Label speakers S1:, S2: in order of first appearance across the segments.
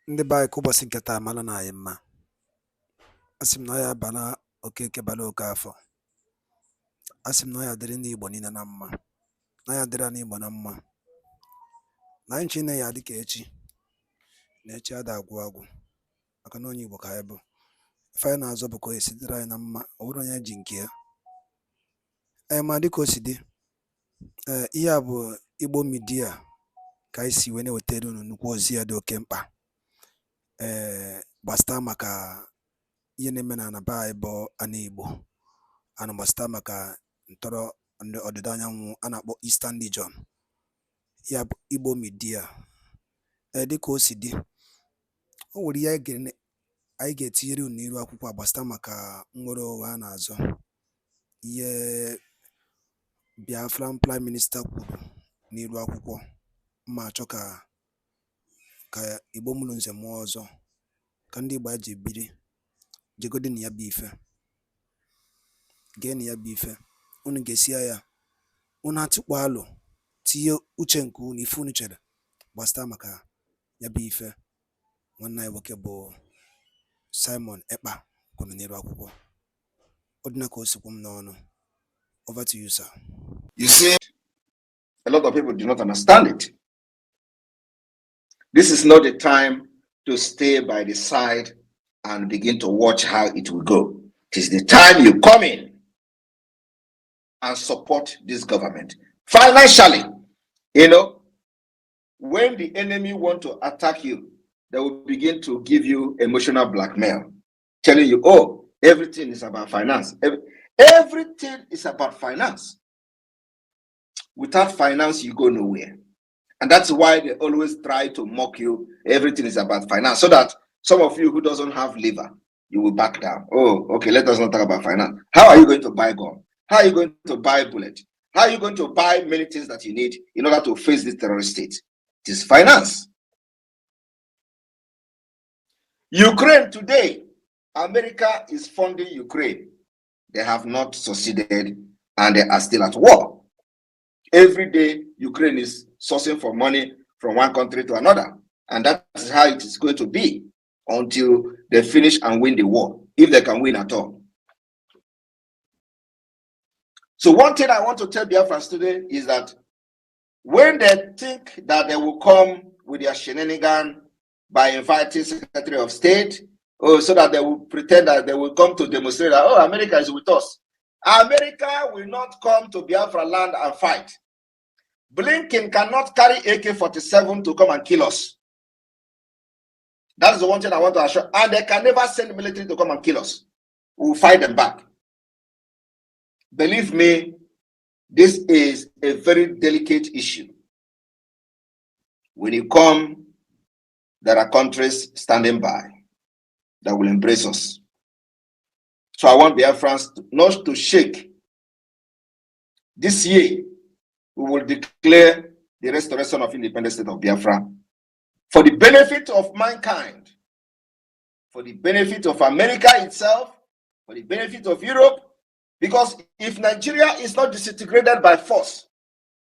S1: Ndị be anyị ka ụbọchị nke taa mara na anyị mma. Asị m na ọ ya bala okeke bala oke afọ. Asị m na ọ ya dịrị ndị Igbo niile na mma, na ya dịrị anyị Igbo na mma, na anyị nche ya dị ka echi, na echi ada agwụ agwụ, maka na onye Igbo ka anyị bụ. Ife anyị na-azọ bụ ka o esi dịrị anyị na mma, ọ bụrụ onye ji nke ya. Ma dịka o si dị, ihe a bụ Igbo midia ka anyị si wee na-ewetara unu nnukwu ozi ya dị oke mkpa gbasata maka ihe na-eme na be anyị bụ ana Igbo, ana gbasata maka ntọrọ ọdịda anyanwụ a na-akpọ Eastern Region, ya bụ Igbo midia. Dịka o si dị, o nwere ihe anyị ga-etinyere unu n'iru akwụkwọ gbasata maka nnwere onwe a na-azọ, ihe Biafran Prime Minister kwuru n'iru akwụkwọ. Mma achọ ka Igbo mụrụ nze mụọ ọzọ, ka ndị Igbo ji biri, jegodi na ya bụ ife, gee na ya bụ ife, unu ga-esi ya, unu atụkpọ alụ, tinye uche nke unu, ife unu chere gbasata maka ya bụ ife nwanne anyị nwoke bụ Simon Ekpa kwuru n'iru akwụkwọ. Ọ dị na ka o sikwu m n'ọnụ. Over to you, sir.
S2: You see, a lot of people do not understand it. This is not the time to stay by the side and begin to watch how it will go. It is the time you come in and support this government financially. You know, when the enemy want to attack you, they will begin to give you emotional blackmail, telling you, oh, everything is about finance. Everything is about finance. Without finance, you go nowhere. And that's why they always try to mock you. Everything is about finance. So that some of you who doesn't have liver, you will back down. Oh, okay, let us not talk about finance. How are you going to buy gun? How are you going to buy bullet? How are you going to buy many things that you need in order to face this terrorist state? It is finance. Ukraine today, America is funding Ukraine. They have not succeeded and they are still at war. Every day, Ukraine is sourcing for money from one country to another. And that is how it is going to be until they finish and win the war, if they can win at all. So one thing I want to tell Biafrans today is that when they think that they will come with their shenanigan by inviting Secretary of State, so that they will pretend that they will come to demonstrate that, oh, America is with us. America will not come to Biafra land and fight. Blinken cannot carry AK-47 to come and kill us. That is the one thing I want to assure. And they can never send military to come and kill us. We will fight them back. Believe me, this is a very delicate issue. When you come, there are countries standing by that will embrace us. So I want Biafrans not to shake. This year, we will declare the restoration of independent state of Biafra for the benefit of mankind, for the benefit of America itself, for the benefit of Europe, because if Nigeria is not disintegrated by force,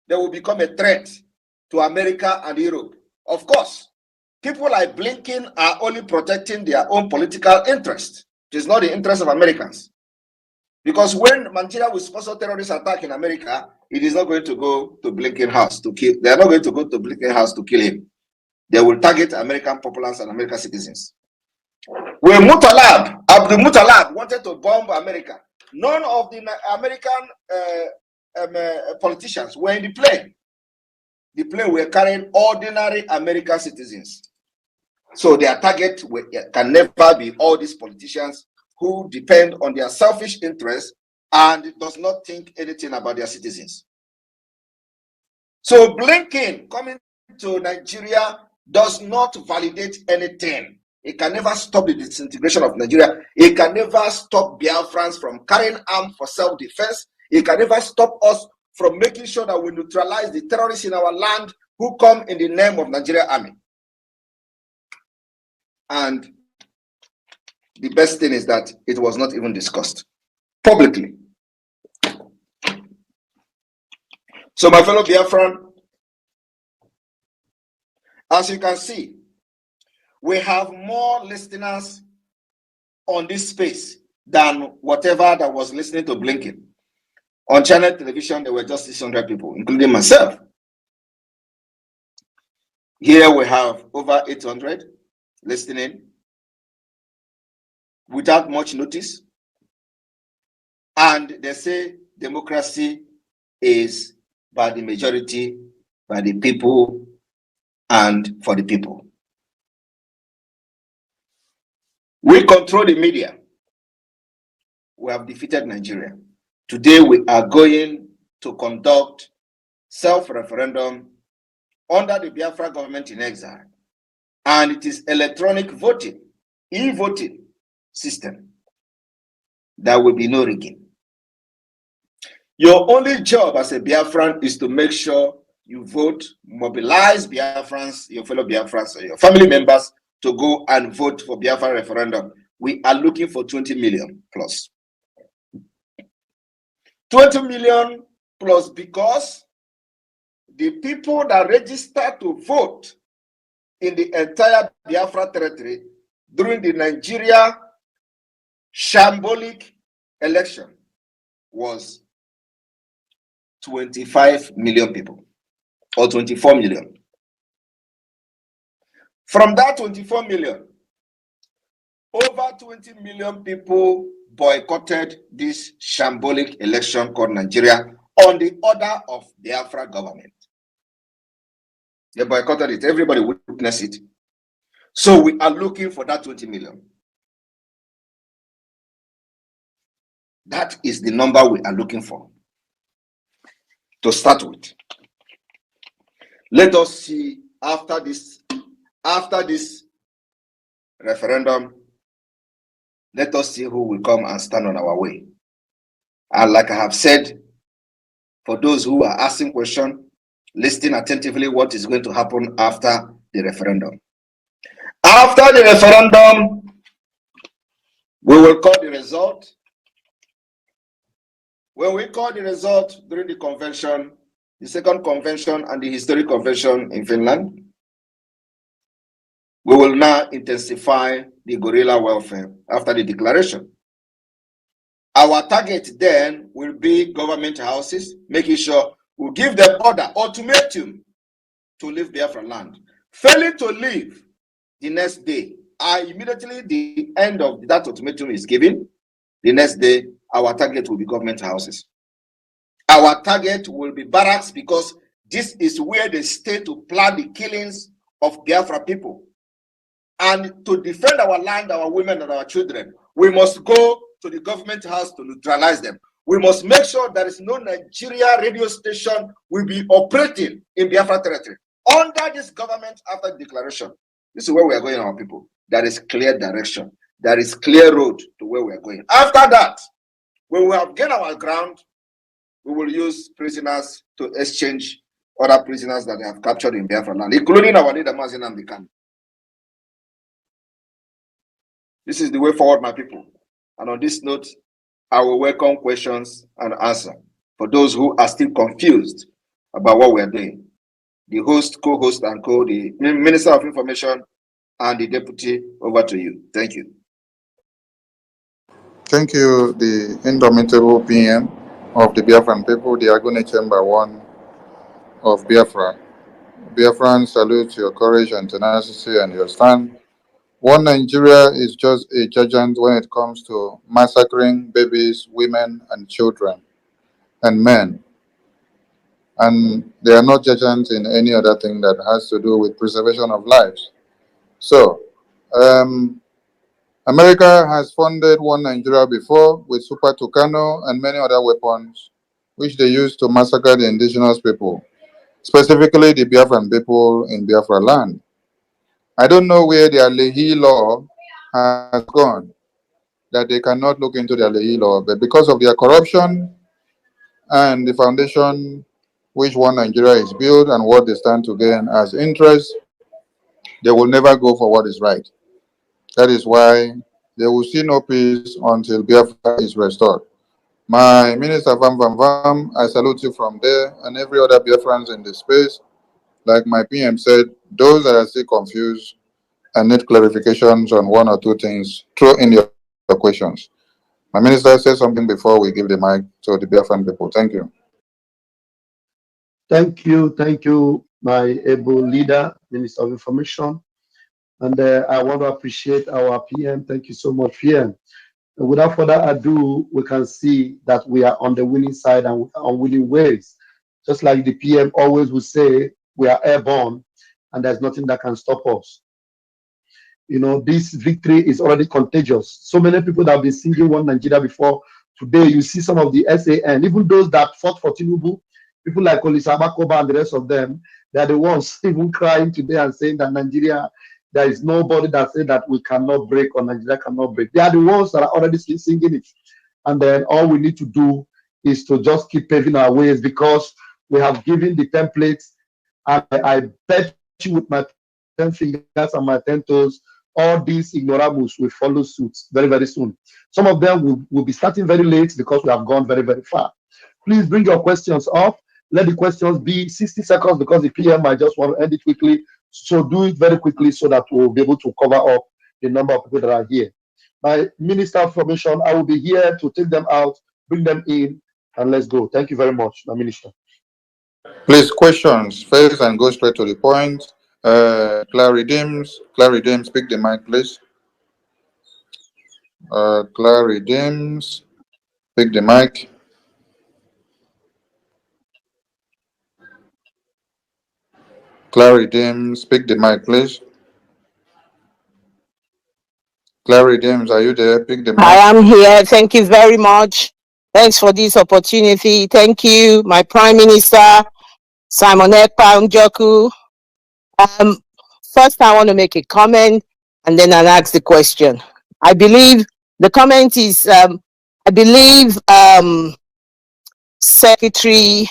S2: they will become a threat to America and Europe. Of course, people like Blinken are only protecting their own political interest. It is not the interest of Americans. Because when Nigeria will sponsor terrorist attack in America, it is not going to go to Blinken house to kill. They are not going to go to Blinken house to kill him. They will target American populace and American citizens. When Abdul Muttalib wanted to bomb America, none of the American politicians were in the plane. The plane were carrying ordinary American citizens. So their target can never be all these politicians who depend on their selfish interests and does not think anything about their citizens. So Blinken coming to Nigeria does not validate anything. It can never stop the disintegration of Nigeria. It can never stop Biafrans from carrying arms for self-defense. It can never stop us from making sure that we neutralize the terrorists in our land who come in the name of Nigeria Army. And the best thing is that it was not even discussed publicly. So my fellow Biafran, as you can see, we have more listeners on this space than whatever that was listening to Blinken. On channel television, there were just 600 people, including myself. Here we have over 800 listening without much notice. And they say democracy is by the majority, by the people, and for the people. We control the media. We have defeated Nigeria. Today we are going to conduct self-referendum under the Biafra government in exile. And it is electronic voting, e-voting system. There will be no rigging. Your only job as a Biafran is to make sure you vote, mobilize Biafrans, your fellow Biafrans, or your family members to go and vote for Biafra referendum. We are looking for 20 million plus. 20 million plus because the people that registered to vote in the entire Biafra territory during the Nigeria shambolic election was 25 million people, or 24 million. From that 24 million, over 20 million people boycotted this shambolic election called Nigeria on the order of the Biafra government. They boycotted it. Everybody witnessed it. So we are looking for that 20 million. That is the number we are looking for to start with. Let us see after this referendum, let us see who will come and stand on our way. And like I have said, for those who are asking questions, listen attentively what is going to happen after the referendum. After the referendum, we will call the result. When we call the result during the convention, the second convention and the historic convention in Finland, we will now intensify the guerrilla warfare after the declaration. Our target then will be government houses, making sure we give them order, ultimatum, to leave Biafra land. Failing to leave the next day, immediately the end of that ultimatum is given, the next day, our target will be government houses. Our target will be barracks because this is where they stay to plan the killings of Biafra people. And to defend our land, our women, and our children, we must go to the government house to neutralize them. We must make sure there is no Nigeria radio station will be operating in Biafra territory under this government after the declaration. This is where we are going, our people. There is clear direction. There is clear road to where we are going. After that, when we have gained our ground, we will use prisoners to exchange other prisoners that they have captured in Biafra land, including our leader, Mazin Amdikan. This is the way forward, my people. And on this note, I will welcome questions and answer for those who are still confused about what we are doing. The host, co-host, and the Minister of Information and the Deputy, over to you. Thank you.
S3: Thank you, the indomitable PM of the Biafran people, the Agone Chamber 1 of Biafra. Biafran salute your courage and tenacity and your stand. One Nigeria is just a giant when it comes to massacring babies, women, and children, and men. And they are not giants in any other thing that has to do with preservation of lives. So, America has funded One Nigeria before with Super Tucano and many other weapons which they use to massacre the indigenous people, specifically the Biafran people in Biafra land. I don't know where their Lehi law has gone, that they cannot look into their Lehi law, but because of their corruption and the foundation which One Nigeria is built and what they stand to gain as interest, they will never go for what is right. That is why they will see no peace until Biafra is restored. My Minister Vam Vam Vam, I salute you from there and every other Biafrans in the space. Like my PM said, those that are still confused, and need clarifications on one or two things, throw in your questions. My minister said something before we give the mic to the Biafran people. Thank you.
S4: Thank you, my able leader, Minister of Information. And I want to appreciate our PM. Thank you so much, PM. And without further ado, we can see that we are on the winning side and we are on winning ways. Just like the PM always would say, we are airborne and there's nothing that can stop us. You know, this victory is already contagious. So many people that have been singing One Nigeria before, today you see some of the SAN, even those that fought for Tinubu, people like Olisaba Koba and the rest of them, they are the ones even crying today and saying that Nigeria, there is nobody that said that we cannot break or Nigeria cannot break. They are the ones that are already singing it. And then all we need to do is to just keep paving our ways, because we have given the templates. And I bet you with my 10 fingers and my 10 toes, all these ignorables will follow suit very, very soon. Some of them will be starting very late because we have gone very, very far. Please bring your questions up. Let the questions be 60 seconds because the PM might just want to end it quickly. So do it very quickly so that we'll be able to cover up the number of people that are here. My Minister of Information, I will be here to take them out, bring them in, and let's go. Thank you very much, my Minister.
S3: Please, questions first and go straight to the point. Clary Dims, speak the mic, please. Clary Dims, pick the mic. Clary Dims, pick the mic, please. Clary Dims, are you there? Pick the mic.
S5: I am here. Thank you very much. Thanks for this opportunity. Thank you, my Prime Minister, Simon Ekpa Njoku. First, I want to make a comment and then I'll ask the question. I believe the comment is, I believe Secretary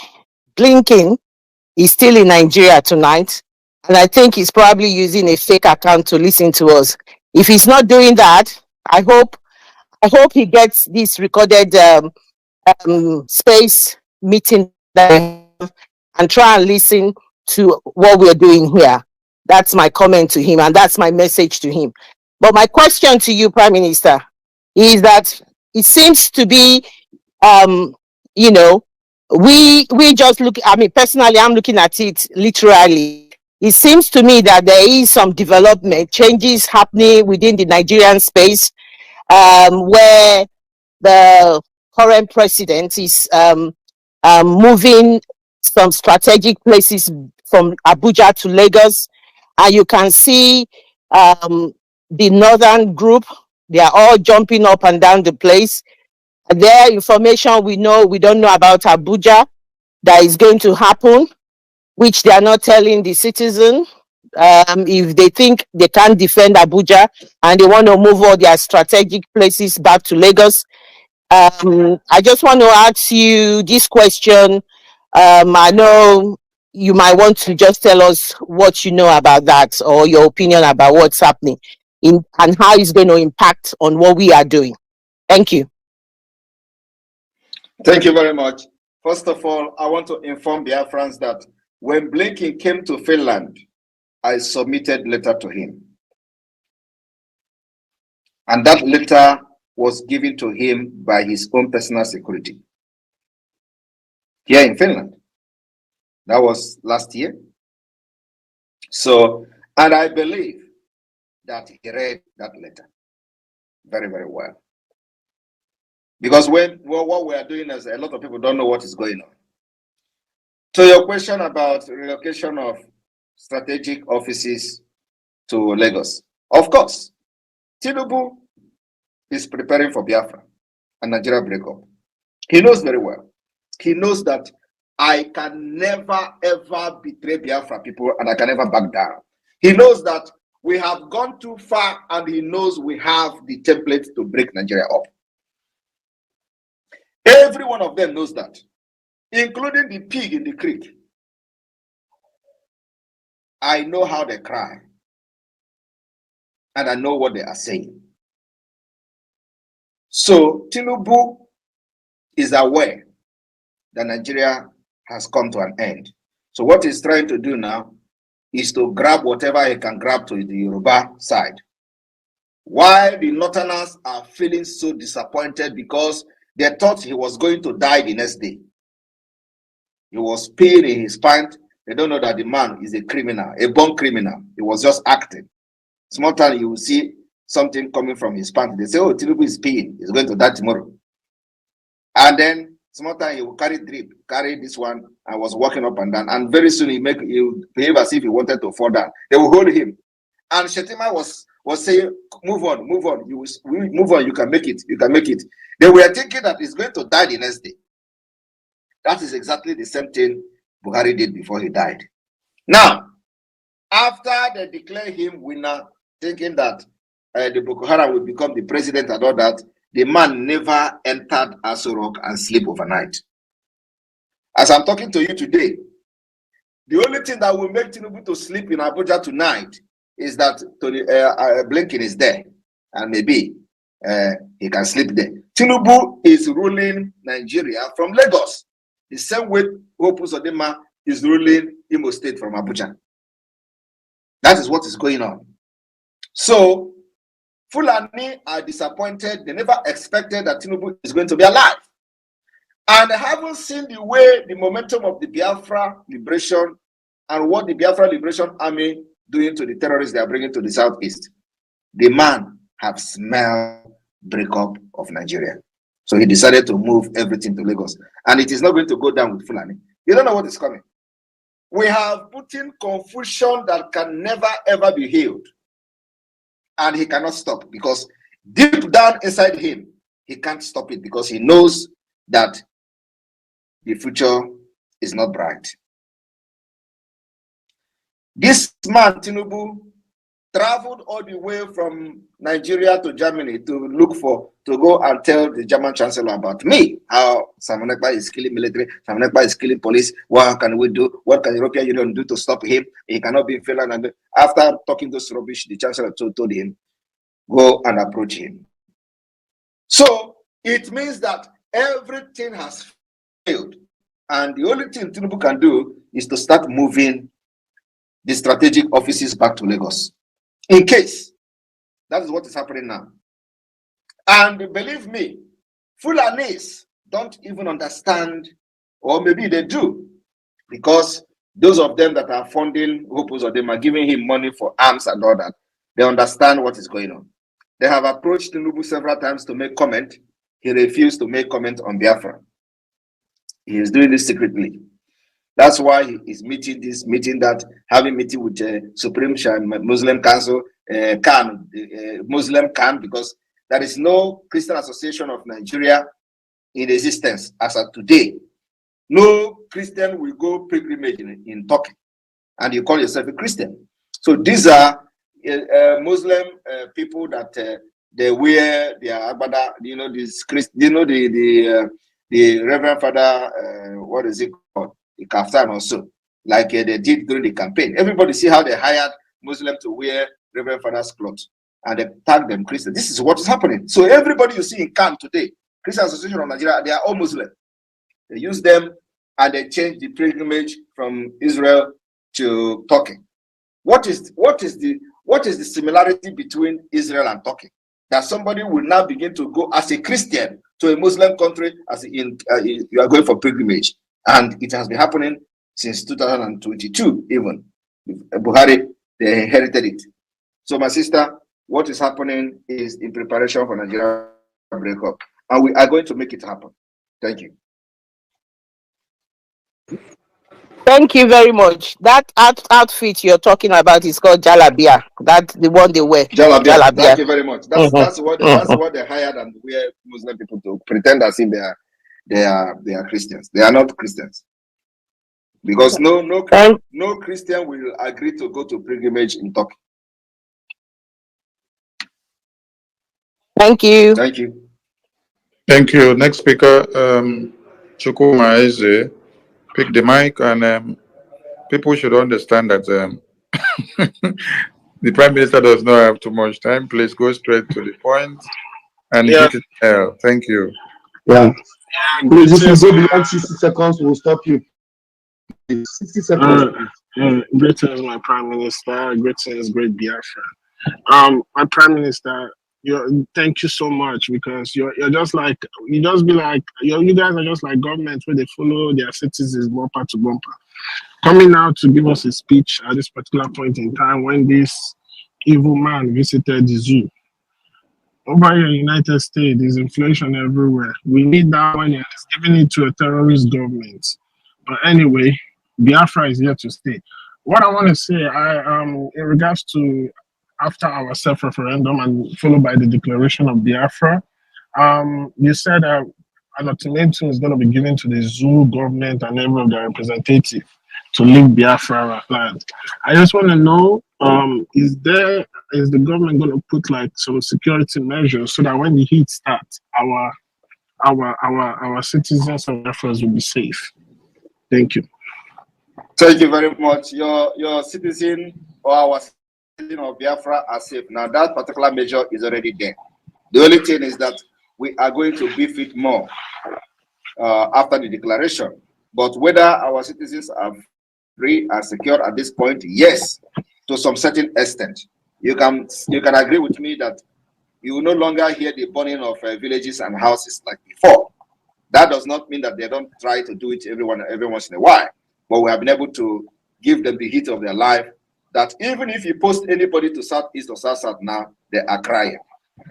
S5: Blinken is still in Nigeria tonight. And I think he's probably using a fake account to listen to us. If he's not doing that, I hope he gets this recorded space meeting that we have and try and listen to what we're doing here. That's my comment to him and that's my message to him. But my question to you, Prime Minister, is that it seems to be, you know, we just look, I mean, personally, I'm looking at it literally. It seems to me that there is some development, changes happening within the Nigerian space, where the current president is moving some strategic places from Abuja to Lagos. And you can see the northern group, they are all jumping up and down the place. Their information we don't know about Abuja that is going to happen, which they are not telling the citizen. If they think they can't defend Abuja and they want to move all their strategic places back to Lagos. I just want to ask you this question. I know you might want to just tell us what you know about that or your opinion about what's happening and how it's going to impact on what we are doing. Thank you.
S2: Thank you very much. First of all, I want to inform Biafrans that when Blinken came to Finland, I submitted a letter to him. And that letter was given to him by his own personal security here in Finland. That was last year. So, and I believe that he read that letter very, very well. Because what we are doing is a lot of people don't know what is going on. To your question about relocation of strategic offices to Lagos, of course, Tinubu is preparing for Biafra and Nigeria breakup. He knows very well. He knows that I can never, ever betray Biafra people and I can never back down. He knows that we have gone too far and he knows we have the template to break Nigeria up. Every one of them knows that, including the pig in the creek. I know how they cry and I know what they are saying. So Tinubu is aware that Nigeria has come to an end. So what he's trying to do now is to grab whatever he can grab to the Yoruba side. While the Northerners are feeling so disappointed because they thought he was going to die the next day. He was pain in his pant. They don't know that the man is a criminal, a born criminal. He was just acting. Small time you will see something coming from his pant. They say, oh, Tinubu is peeing. He's going to die tomorrow. And then small time he will carry drip, carry this one, and was walking up and down. And very soon he behave as if he wanted to fall down. They will hold him. And Shetima was saying, move on. You will move on. You can make it. You can make it. They were thinking that he's going to die the next day. That is exactly the same thing Buhari did before he died. Now, after they declare him winner, thinking that the Boko Haram will become the president and all that, the man never entered Aso Rock and sleep overnight. As I'm talking to you today, the only thing that will make Tinubu to sleep in Abuja tonight is that Blinken is there, and maybe he can sleep there. Tinubu is ruling Nigeria from Lagos, the same way Hope Uzodinma is ruling Imo State from Abuja. That is what is going on. So, Fulani are disappointed. They never expected that Tinubu is going to be alive. And they haven't seen the way, the momentum of the Biafra liberation and what the Biafra Liberation Army doing to the terrorists they are bringing to the southeast. The man have smelled breakup of Nigeria. So he decided to move everything to Lagos. And it is not going to go down with Fulani. You don't know what is coming. We have put in confusion that can never ever be healed. And he cannot stop because deep down inside him, he can't stop it because he knows that the future is not bright. This man, Tinubu, traveled all the way from Nigeria to Germany to go and tell the German chancellor about me, how Simon Ekpa is killing military, Simon Ekpa is killing police, what can we do, what can the European Union do to stop him, he cannot be in Finland. And after talking those rubbish, the chancellor told him, go and approach him. So it means that everything has failed. And the only thing Tinubu can do is to start moving the strategic offices back to Lagos. In case, that is what is happening now. And believe me, Fulanis don't even understand, or maybe they do, because those of them that are funding Hopus or them are giving him money for arms and all that, they understand what is going on. They have approached Tinubu several times to make comment. He refused to make comment on Biafra. He is doing this secretly. That's why he is meeting this, meeting that, having meeting with Supreme Muslim Council, Muslim Khan, because there is no Christian Association of Nigeria in existence as of today. No Christian will go pilgrimage in Turkey, and you call yourself a Christian. So these are Muslim people that they wear their agbada, you know, this the Reverend Father, what is it called? The kaftan also, like they did during the campaign. Everybody see how they hired Muslims to wear Reverend Father's clothes and they tag them Christian. This is what is happening. So everybody you see in camp today, Christian Association of Nigeria, they are all Muslim. They use them and they change the pilgrimage from Israel to Turkey. What is the similarity between Israel and Turkey? That somebody will now begin to go as a Christian to a Muslim country as you are going for pilgrimage. And it has been happening since 2022, even. Buhari, they inherited it. So, my sister, what is happening is in preparation for Nigeria breakup. And we are going to make it happen. Thank you.
S5: Thank you very much. That outfit you're talking about is called Jalabia. That's the one they wear.
S2: Jalabia. Thank you very much. That's what they hired and wear Muslim people to pretend as if they are Christians. They are not Christians. Because no Christian will agree to go to pilgrimage in Turkey.
S5: Thank you.
S2: Thank you.
S3: Thank you. Next speaker, Chukuma Eze. Pick the mic, and people should understand that the Prime Minister does not have too much time. Please go straight to the point and hit it. Thank you.
S4: Yeah. Please, if you go beyond 60 seconds, we'll stop you. 60 seconds.
S6: Greetings, my Prime Minister. Greetings, great Biafra. My Prime Minister, thank you so much because you're just like you just be like you guys are just like governments where they follow their citizens bumper to bumper. Coming out to give us a speech at this particular point in time when this evil man visited the zoo. Over here in the United States, there's inflation everywhere. We need that money and it's giving it to a terrorist government. But anyway, Biafra is here to stay. What I want to say, in regards to after our self-referendum and followed by the declaration of Biafra, you said an ultimatum is going to be given to the zoo government and every of their representative to leave Biafra land. I just want to know, is the government going to put like some security measures so that when the heat starts, our citizens of Biafra will be safe? Thank you.
S2: Thank you very much. Your citizen or our citizen of Biafra are safe. Now that particular measure is already there. The only thing is that we are going to beef it more after the declaration. But whether our citizens are free and secure at this point, yes, to some certain extent. You can agree with me that you will no longer hear the burning of villages and houses like before. That does not mean that they don't try to do it every once in a while, but we have been able to give them the heat of their life. That even if you post anybody to Southeast or South now, they are crying.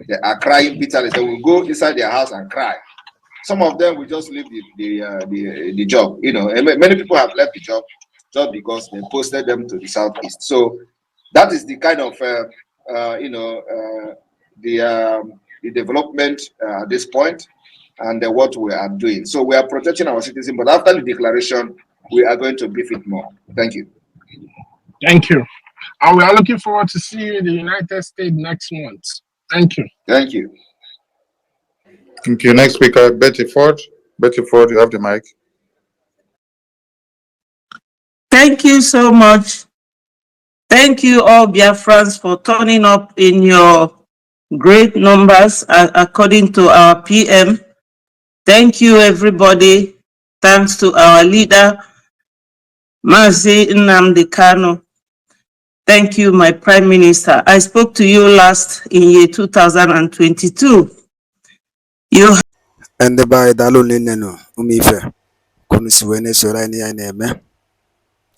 S2: They are crying bitterly. They will go inside their house and cry. Some of them will just leave the job. You know, and many people have left the job just because they posted them to the Southeast. So that is the kind of the development at this point and what we are doing. So we are protecting our citizens, but after the declaration, we are going to beef it more. Thank you.
S6: Thank you. And we are looking forward to see you in the United States next month. Thank you.
S2: Thank you.
S3: Thank you. Next speaker, Betty Ford. Betty Ford, you have the mic.
S7: Thank you so much. Thank you all Biafrans for turning up in your great numbers according to our PM. Thank you everybody. Thanks to our leader, Mazi Nnamdi Kanu. Thank you, my Prime Minister. I spoke to you last in year 2022.
S1: And the by Dalunino, Umife, Kunisuene Sorani and Eme.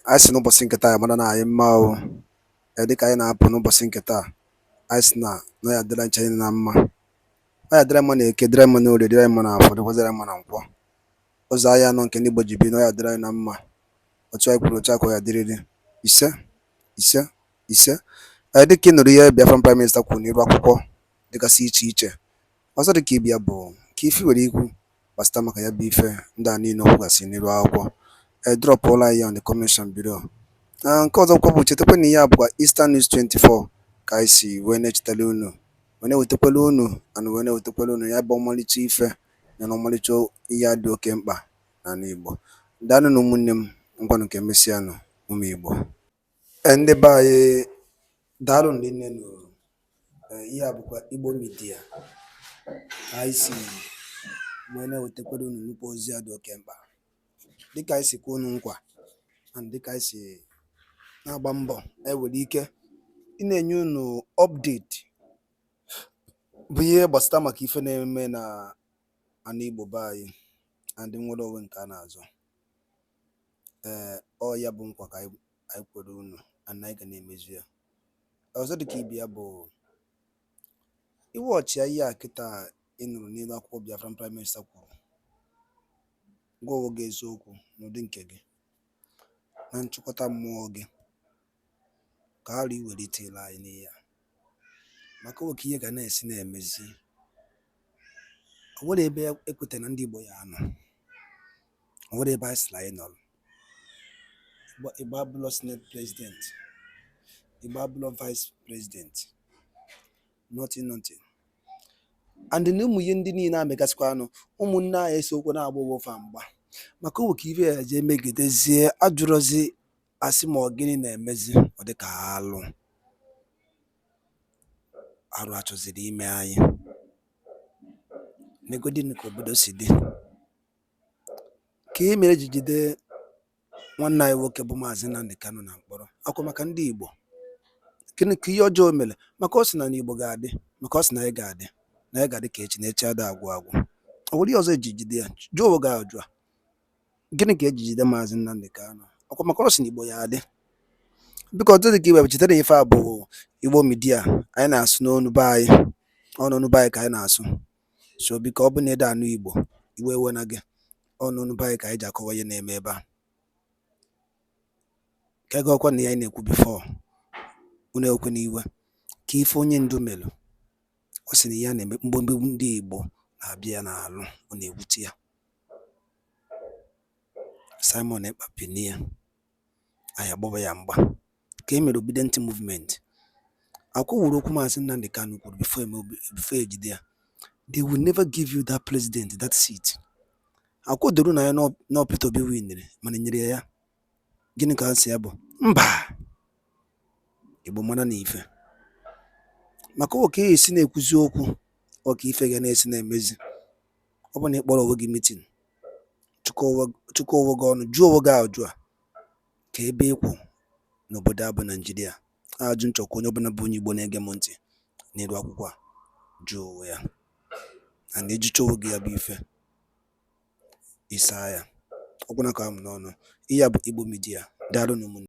S1: I see no bosinketa, Madana, Mao, Edika, no bosinketa. I sna, no, I didn't change Namma. I had money, Kedremon, the Dremona for the Wazaman. Ozaya non Kenny no, I dry Namma. Or try Puchako, I did it. Ise. I did kin the Biafran Prime Minister Kuni Rakoko, the Cassi teacher. Also the Kibiabo, Kifi Riku, Bastamaka Bife, Dani no Gasini Rako. I drop all I on the commission bureau. And cause of Kobu Chetapani Yabwa Eastern News 24, Kaisi, when it's Taluno. When I was to Paluno, and when I was to Paluno, Yabomali Chief, and normally Joe Yado Kemba, and Ibo. Dano no munim, Uncle Kemisiano, Umibo. And the by Dalon Linen, Yabukwa Ibo Media. I see. When I was to Paluno, Nupo Ziado Kemba. The Kaisi Kununkwa, and the Kaisi. Na-agba mbọ enwere ike ị na-enye unu update bụ ihe gbasara maka ife na-eme na ana Igbo be anyị and nwere onwe nke a na-azọ. Ọ ya bụ nkwa ka anyị kwere unu and anyị ga na-emezu ya. Ọzọ dịka ibe ya bụ iwe ọchịa ihe a kịta ị nụrụ n'elu akwụkwọ Biafran Prime Minister kwuru gwa onwe gị eziokwu n'ụdị nke gị na nchịkọta mmụọ gị ka arụ iwelitela anyị n'ihe a maka oke ihe ga na-esi na-emezi o nwere ebe ekweta na ndị Igbo ya anọ o nwere ebe anyị sịrị anyị nọrọ Igbo abụlọ senate president Igbo abụlọ vice president nothing and na ụmụ ihe ndị niile amegasịkwa anụ ụmụnne anyị esokwa na-agba ụwofa mgba maka oke ife ya je megidezie ajụrụzi asị ma ọ gịnị na-emezi ọ dị ka arụ achọziri ime anyị negodin ka obodo si dị ka e mere ji jide nwanne anyị nwoke bụ Maazị Nnamdi Kanu na mkpọrọ akwa maka ndị Igbo. Gịnị ka ihe ọjọọ mere? Maka ọ sị na n'Igbo ga-adị, maka ọ sị na anyị ga-adị, na anyị ga-adị ka echi na echi ada agwụ agwụ. O nwere ihe ọzọ eji jide ya? Jụọ onwe gị ajụjụ a. Gịnị ka eji jide Maazị Nnamdi Kanu? Ọkwa maka ọ sị na Igbo ya adị. Biko ọ dịghị ka iwe chetara ife a bụ Igbo midia anyị na-asụ n'onu be anyị, ọnụnụ be anyị ka anyị na-asụ. So biko ọ bụ na ede anụ Igbo, iwe ewe na gị, ọnụnụ be anyị ka anyị ji akọwa ihe na-eme ebe a. Ka ego ọkwa na ya anyị na-ekwu bifo unu ekwe n'iwe ka ife onye ndu melụ, ọ sị na ya na-eme mgbomgbe ndị Igbo na-abịa ya n'alụ, ọ na-ewute ya. Simon Ekpa penie anyị agbaba ya mgba ka e mere obedient movement. Akwụwụrụ okwu Maazị Nnamdi Kanu kwuru before ejide ya, they will never give you that president, that seat. Akwụdoro na ya na Peter Obi winere mana nyere ya. Gịnị ka nsị ya bụ? Mba, Igbo mara na ife maka oke esi na-ekwuzi okwu ọka ife ga na-esi na-emezi. Ọ bụ na ịkpọrọ onwe gị mitin, chụkọ onwe gị ọnụ, jụọ onwe gị ajụ a ka ebe ịkwụ n'obodo a bụ Naijiria. Ajụ nchọkwa onye ọbụla bụ onye Igbo na-ege m ntị n'elu akwụkwọ a, jụọ onwe ya, na na-ejicha onwe gị ya bụ ife isaa ya. Ọgwụna ka m n'ọnụ. Ihe a bụ Igbo midia. Daalụ n'ụmụnne.